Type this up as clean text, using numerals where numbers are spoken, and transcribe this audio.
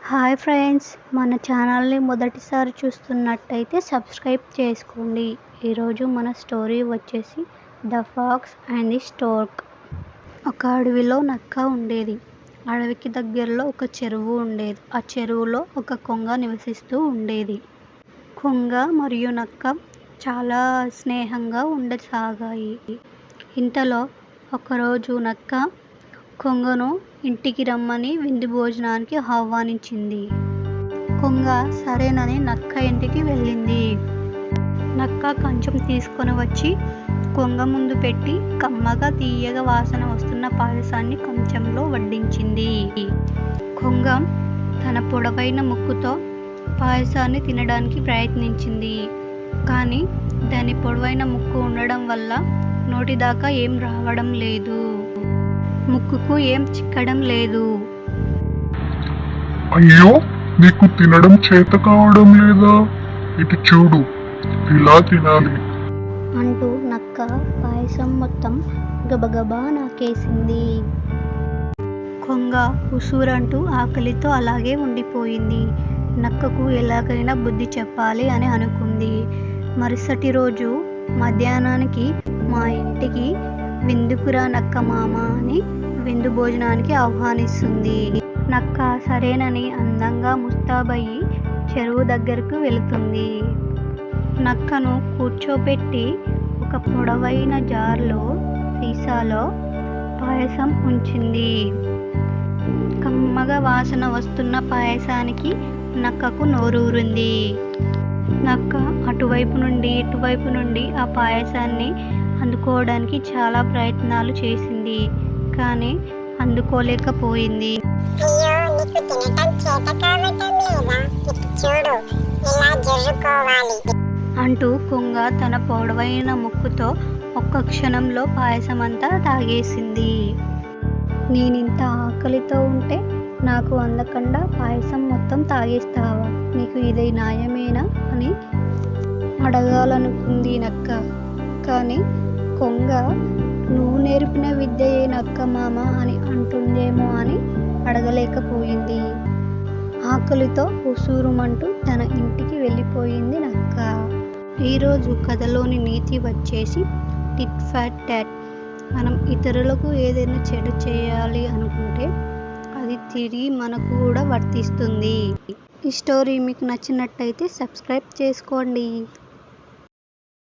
Hi friends, మన ఛానల్ని మొదటిసారి చూస్తున్నట్టయితే సబ్స్క్రైబ్ చేసుకోండి. ఈరోజు మన స్టోరీ వచ్చేసి ద ఫాక్స్ అండ్ ది స్టోర్క్. ఒక అడవిలో నక్క ఉండేది. అడవికి దగ్గరలో ఒక చెరువు ఉండేది. ఆ చెరువులో ఒక కొంగ నివసిస్తూ ఉండేది. కొంగ మరియు నక్క చాలా స్నేహంగా ఉండసాగాయి. ఇంతలో ఒకరోజు నక్క కొంగను ఇంటికి రమ్మని విందు భోజనానికి ఆహ్వానించింది. కొంగ సరేనని నక్క ఇంటికి వెళ్ళింది. నక్క కంచం తీసుకొని వచ్చి కొంగ ముందు పెట్టి కమ్మగా తీయగా వాసన వస్తున్న పాయసాన్ని కంచంలో వడ్డించింది. కొంగ తన పొడవైన ముక్కుతో పాయసాన్ని తినడానికి ప్రయత్నించింది. కానీ దాని పొడవైన ముక్కు ఉండడం వల్ల నోటిదాకా ఏం రావడం లేదు. ముక్కుకు ఏం చిక్కడం లేదు. అయ్యో, నీకు తినడం చేత కావడం లేదా? ఇటు చూడు, ఇలా తినాలి అంటూ నక్క పాయసం మొత్తం గబగబా నాకేసింది. కొంగ ఉసూరంటూ ఆకలితో అలాగే ఉండిపోయింది. నక్కకు ఎలాగైనా బుద్ధి చెప్పాలి అని అనుకుంది. మరుసటి రోజు మధ్యాహ్నానికి మా ఇంటికి విందుకురా నక్క మామ అని విందు భోజనానికి ఆహ్వానిస్తుంది. నక్క సరేనని అందంగా ముస్తాబయ్యి చెరువు దగ్గరకు వెళుతుంది. నక్కను కూర్చోబెట్టి ఒక పొడవైన జార్లో సీసాలో పాయసం ఉంచింది. కమ్మగా వాసన వస్తున్న పాయసానికి నక్కకు నోరూరింది. నక్క అటువైపు నుండి ఇటువైపు నుండి ఆ పాయసాన్ని అందుకోవడానికి చాలా ప్రయత్నాలు చేసింది. కానీ అందుకోలేకపోయింది. అయ్యో, నీకు తినటం చేత కావటం లేదా? ఇటు చూడు, ఇలా జరుపుకోవాలి అంటూ కొంగ తన పొడవైన ముక్కుతో ఒక్క క్షణంలో పాయసమంతా తాగేసింది. నేనింత ఆకలితో ఉంటే నాకు అందకుండా పాయసం మొత్తం తాగేస్తావా? నీకు ఇది న్యాయమేనా అని అడగాలనుకుంది నక్క. కానీ కొంగ నువ్వు నేర్పిన విద్యయే నక్క మామ అని అంటుందేమో అని అడగలేకపోయింది. ఆకలితో ఉసూరుమంటూ తన ఇంటికి వెళ్ళిపోయింది నక్క. ఈరోజు కథలోని నీతి వచ్చేసి టిట్ ఫాట్ టాట్. మనం ఇతరులకు ఏదైనా చెడు చేయాలి అనుకుంటే అది తిరిగి మనకు కూడా వర్తిస్తుంది. ఈ స్టోరీ మీకు నచ్చినట్టయితే సబ్స్క్రైబ్ చేసుకోండి.